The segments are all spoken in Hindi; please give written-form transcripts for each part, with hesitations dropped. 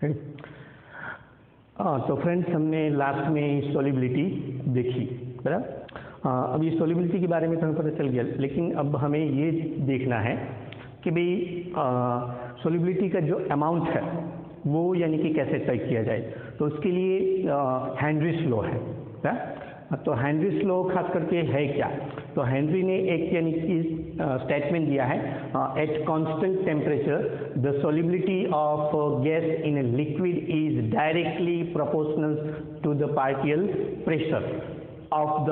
तो फ्रेंड्स, हमने लास्ट में सॉल्युबिलिटी देखी, बराबर। अब ये सॉल्युबिलिटी के बारे में तो हमें पता चल गया, लेकिन अब हमें ये देखना है कि भाई सॉल्युबिलिटी का जो अमाउंट है वो यानी कि कैसे तय किया जाए। तो उसके लिए हेनरीज लॉ है, तो हेनरीज लॉ खास करके है क्या। तो हेनरी ने एक यानी कि स्टेटमेंट दिया है, at constant temperature the solubility of gas in a liquid is directly proportional to the partial pressure of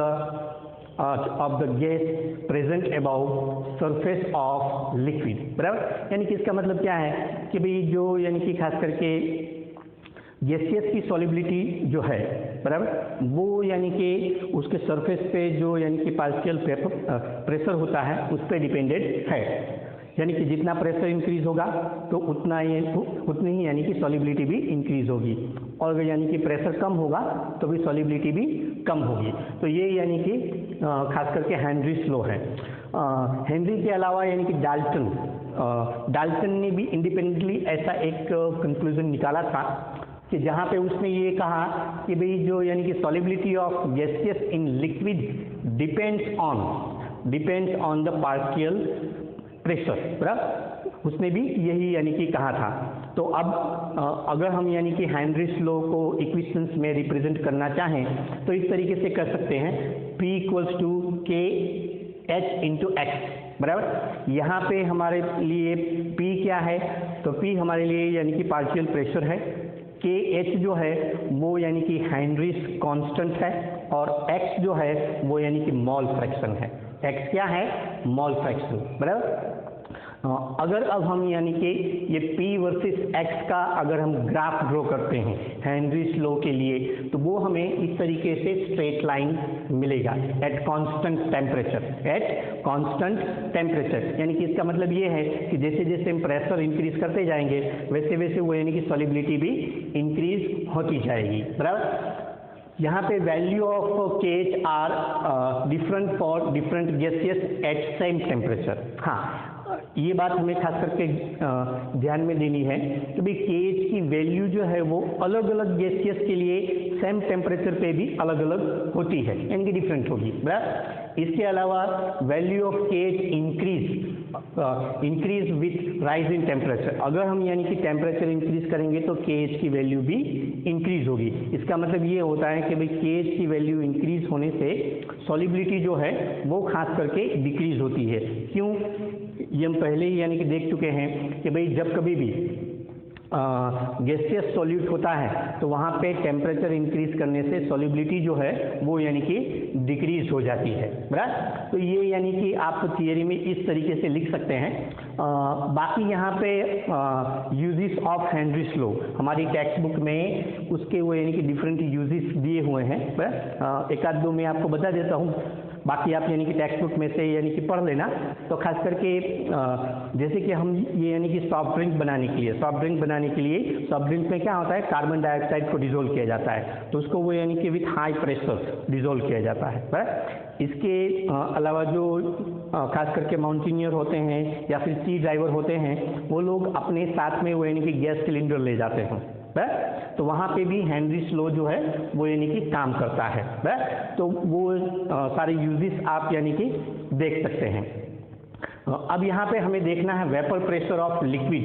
the gas present above surface of liquid, बराबर। यानी कि इसका मतलब क्या है कि भाई जो यानी कि खास करके गैसियस की सॉल्युबिलिटी जो है, बराबर, वो यानी कि उसके सरफेस पे जो यानी कि पार्शियल प्रेशर होता है उस पर डिपेंडेंट है। यानी कि जितना प्रेशर इंक्रीज होगा तो उतनी ही यानी कि सॉल्युबिलिटी भी इंक्रीज होगी, और अगर यानी कि प्रेशर कम होगा तो भी सॉल्युबिलिटी भी कम होगी। तो ये यानी कि खास करके हेनरीज लॉ है। हेनरी के अलावा यानी कि डाल्टन ने भी इंडिपेंडेंटली ऐसा एक कंक्लूजन निकाला था कि जहाँ पे उसने ये कहा कि भाई जो यानी कि solubility of gaseous in liquid depends on the partial pressure, बराबर। उसने भी यही यानी कि कहा था। तो अब अगर हम यानी कि हेनरीज लॉ को इक्वेशंस में रिप्रेजेंट करना चाहें तो इस तरीके से कर सकते हैं, P = KH × X, बराबर। यहाँ पे हमारे लिए P क्या है, तो P हमारे लिए यानी कि पार्शियल प्रेशर है, KH जो है वो यानी कि हेनरीज कांस्टेंट है, और X जो है वो यानी कि मोल फ्रैक्शन है। X क्या है? मोल फ्रैक्शन, बराबर। अगर अब हम यानी कि ये P वर्सेस X का अगर हम ग्राफ ड्रॉ करते हैं हेनरीज लॉ के लिए, तो वो हमें इस तरीके से स्ट्रेट लाइन मिलेगा एट कांस्टेंट टेम्परेचर। यानी कि इसका मतलब ये है कि जैसे जैसे हम प्रेशर इंक्रीज करते जाएंगे वैसे वैसे वो यानी कि सॉल्युबिलिटी भी इंक्रीज होती जाएगी, बराबर। यहाँ पे value of KH are different for different gases at same temperature. हाँ, ये बात हमें खास करके ध्यान में देनी है कि भाई KH की वैल्यू जो है वो अलग अलग गैसियस के लिए सेम टेम्परेचर पे भी अलग अलग होती है, यानी कि डिफरेंट होगी, बराबर। इसके अलावा value of KH increase with rise in temperature. अगर हम यानी कि टेम्परेचर इंक्रीज करेंगे तो KH की वैल्यू भी इंक्रीज होगी। इसका मतलब ये होता है कि भाई KH की वैल्यू इंक्रीज होने से सॉल्युबिलिटी जो है वो खास करके डिक्रीज होती है। क्यों? ये हम पहले ही यानी कि देख चुके हैं कि भाई जब कभी भी गैसियस सॉल्यूट होता है तो वहाँ पे टेम्परेचर इंक्रीज करने से सॉल्युबिलिटी जो है वो यानी कि डिक्रीज हो जाती है, बराबर। तो ये यानी कि आप थियरी में इस तरीके से लिख सकते हैं। बाकी यहाँ पे यूजेस ऑफ हेनरीज लॉ हमारी टेक्स्ट बुक में उसके वो यानी कि डिफरेंट यूजेस दिए हुए हैं, बराबर। एक आध दो मैं आपको बता देता हूँ, बाकी आप यानी कि टेक्स्ट बुक में से यानी कि पढ़ लेना। तो खास करके जैसे कि हम ये यानी कि सॉफ्ट ड्रिंक बनाने के लिए सॉफ्ट ड्रिंक में क्या होता है, कार्बन डाइऑक्साइड को डिसोल्व किया जाता है, तो उसको वो यानी कि विथ हाई प्रेशर डिसोल्व किया जाता है, बराबर। इसके अलावा जो खास करके माउंटेनियर होते हैं या फिर सी ड्राइवर होते हैं, वो लोग अपने साथ में वो यानी कि गैस सिलेंडर ले जाते हैं, तो वहाँ पे भी हेनरीज लॉ जो है वो यानी कि काम करता है, तो वो सारे यूजेस आप यानी कि देख सकते हैं। अब यहाँ पे हमें देखना है vapour pressure of liquid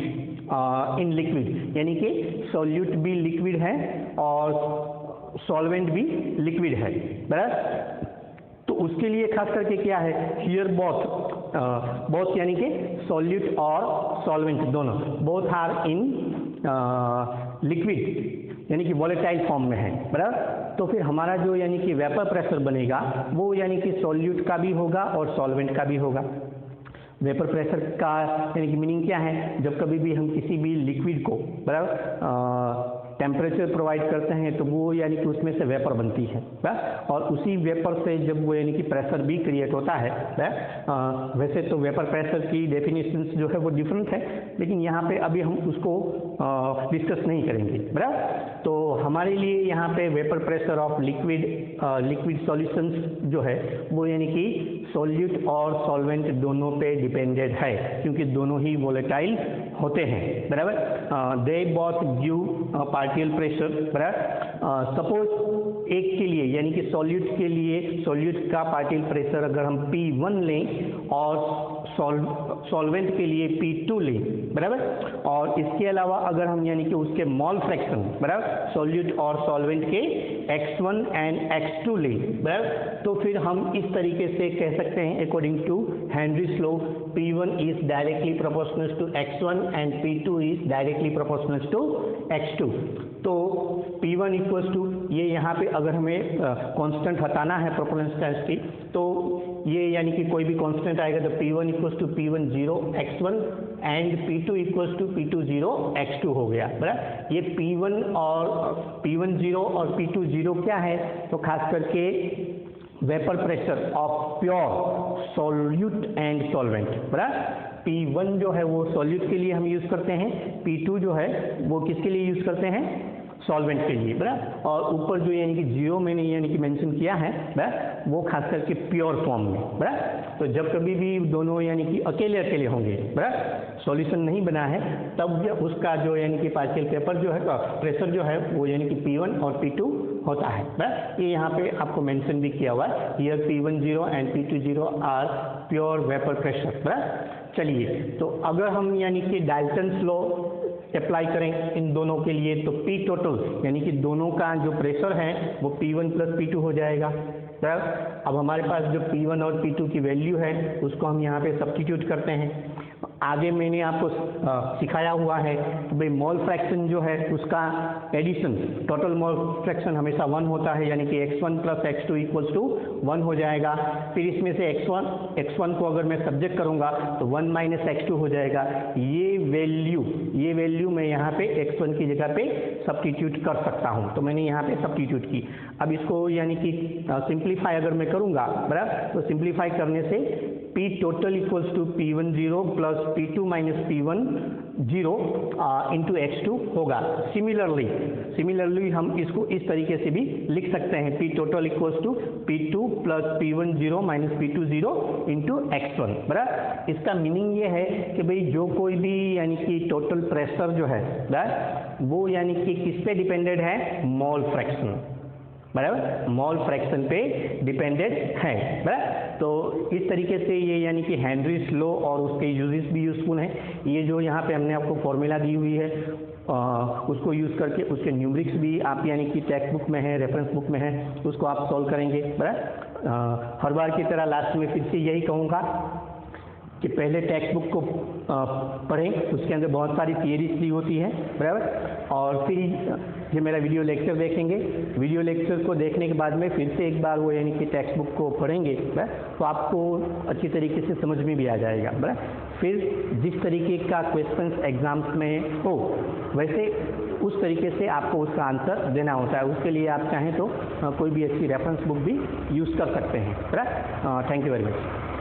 in liquid, यानी कि सॉल्यूट भी लिक्विड है और सॉल्वेंट भी लिक्विड है, बराबर। तो उसके लिए खास करके क्या है, हियर बोथ यानी कि सॉल्यूट और सॉल्वेंट दोनों बोथ आर इन लिक्विड यानी कि वॉलेटाइल फॉर्म में है, बराबर। तो फिर हमारा जो यानी कि वेपर प्रेशर बनेगा वो यानी कि सॉल्यूट का भी होगा और सॉल्वेंट का भी होगा। वेपर प्रेशर का यानी कि मीनिंग क्या है, जब कभी भी हम किसी भी लिक्विड को, बराबर, टेम्परेचर प्रोवाइड करते हैं तो वो यानी कि उसमें से वेपर बनती है, और उसी वेपर से जब वो यानी कि प्रेशर भी क्रिएट होता है। वैसे तो वेपर प्रेशर की डेफिनेशंस जो है वो डिफरेंट है, लेकिन यहाँ पे अभी हम उसको डिस्कस नहीं करेंगे, बराबर। तो हमारे लिए यहाँ पे vapour pressure of liquid solutions जो है वो यानी कि सॉल्यूट और सॉल्वेंट दोनों पे डिपेंडेड है, क्योंकि दोनों ही वोलेटाइल होते हैं, बराबर। They both give partial pressure, बराबर। सपोज एक के लिए यानी कि सॉल्यूट के लिए सॉल्यूट का पार्शियल प्रेशर अगर हम P1 लें और सॉल्वेंट के लिए P2 लें, बराबर। और इसके अलावा अगर हम यानी कि उसके मॉल फ्रैक्शन, बराबर, सॉल्यूट और सॉल्वेंट के X1 एंड X2 लें, बराबर, तो फिर हम इस तरीके से कह सकते हैं according to Henry's law P1 is directly proportional to X1 and P2 is directly proportional to X2। तो P1 इक्वल्स टू, ये यहाँ पे अगर हमें कांस्टेंट हटाना है प्रोपोर्शनल डेंसिटी, तो ये यानी कि कोई भी कांस्टेंट आएगा तो P1 equals to P1 0 X1 and P2 equals to P2 0 X2 हो गया, बराबर। ये P1 0 और P2 0 क्या है, तो खास करके vapour pressure of pure solute and solvent, बराबर। P1 जो है वो सॉल्यूट के लिए हम यूज़ करते हैं, P2 जो है वो किसके लिए यूज़ करते हैं, सॉल्वेंट के लिए, बराबर। और ऊपर जो यानी कि 0 मैंने यानी कि मेंशन किया है, बराबर, वो खास करके प्योर फॉर्म में, बराबर। तो जब कभी भी दोनों यानी कि अकेले अकेले होंगे, बराबर, सॉल्यूशन नहीं बना है, तब उसका जो यानी कि पार्शियल पेपर जो है प्रेशर जो है वो यानी कि P1 और P2 होता है, बराबर। ये यहाँ पे आपको मेंशन भी किया हुआ है, here P1 0 and P2 0 are pure vapour pressure, बराबर। चलिए, तो अगर हम यानी कि डाल्टन्स लॉ अप्लाई करें इन दोनों के लिए, तो P टोटल यानी कि दोनों का जो प्रेशर है वो P1 प्लस P2 हो जाएगा, बराबर। अब हमारे पास जो P1 और P2 की वैल्यू है उसको हम यहाँ पे सब्स्टिट्यूट करते हैं। आगे मैंने आपको सिखाया हुआ है कि भाई मोल फ्रैक्शन जो है उसका एडिशन, टोटल मोल फ्रैक्शन हमेशा 1 होता है, यानी कि X1 plus X2 equals to 1 हो जाएगा। फिर इसमें से X1 को अगर मैं सब्जेक्ट करूंगा तो 1 माइनस X2 हो जाएगा। ये वैल्यू मैं यहाँ पे X1 की जगह पे सब्स्टिट्यूट कर सकता हूँ, तो मैंने यहाँ पे सब्स्टिट्यूट की। अब इसको यानी कि सिंप्लीफाई अगर मैं करूँगा, बराबर, तो सिंप्लीफाई करने से P total equals to P1 0 plus P2 minus P1 0 into X2 होगा। सिमिलरली हम इसको इस तरीके से भी लिख सकते हैं, P total equals to P2 plus P1 0 minus P2 0 into X1, बराबर। इसका मीनिंग ये है कि भाई जो कोई भी यानी कि टोटल प्रेशर जो है, बराबर, वो यानी कि किस पे डिपेंडेड है, मोल फ्रैक्शन, बराबर, मोल फ्रैक्शन पे डिपेंडेड है, बराबर। तो इस तरीके से ये यानी कि हेनरीज लॉ और उसके यूजेस भी यूजफुल हैं। ये जो यहाँ पे हमने आपको फॉर्मूला दी हुई है उसको यूज़ करके उसके न्यूमरिक्स भी आप यानी कि टेक्स्ट बुक में है, रेफरेंस बुक में है, उसको आप सॉल्व करेंगे, बराबर। हर बार की तरह लास्ट में फिर से यही कहूँगा कि पहले टेक्स्ट बुक को पढ़ें, उसके अंदर बहुत सारी थियरीज दी होती है, बराबर। और फिर ये मेरा वीडियो लेक्चर देखेंगे, वीडियो लेक्चर को देखने के बाद में फिर से एक बार वो यानी कि टेक्स्ट बुक को पढ़ेंगे, बराबर, तो आपको अच्छी तरीके से समझ में भी आ जाएगा, बराबर। फिर जिस तरीके का क्वेश्चंस एग्जाम्स में हो वैसे उस तरीके से आपको उसका आंसर देना होता है। उसके लिए आप चाहें तो कोई भी अच्छी रेफरेंस बुक भी यूज़ कर सकते हैं, बराबर। Thank you very much.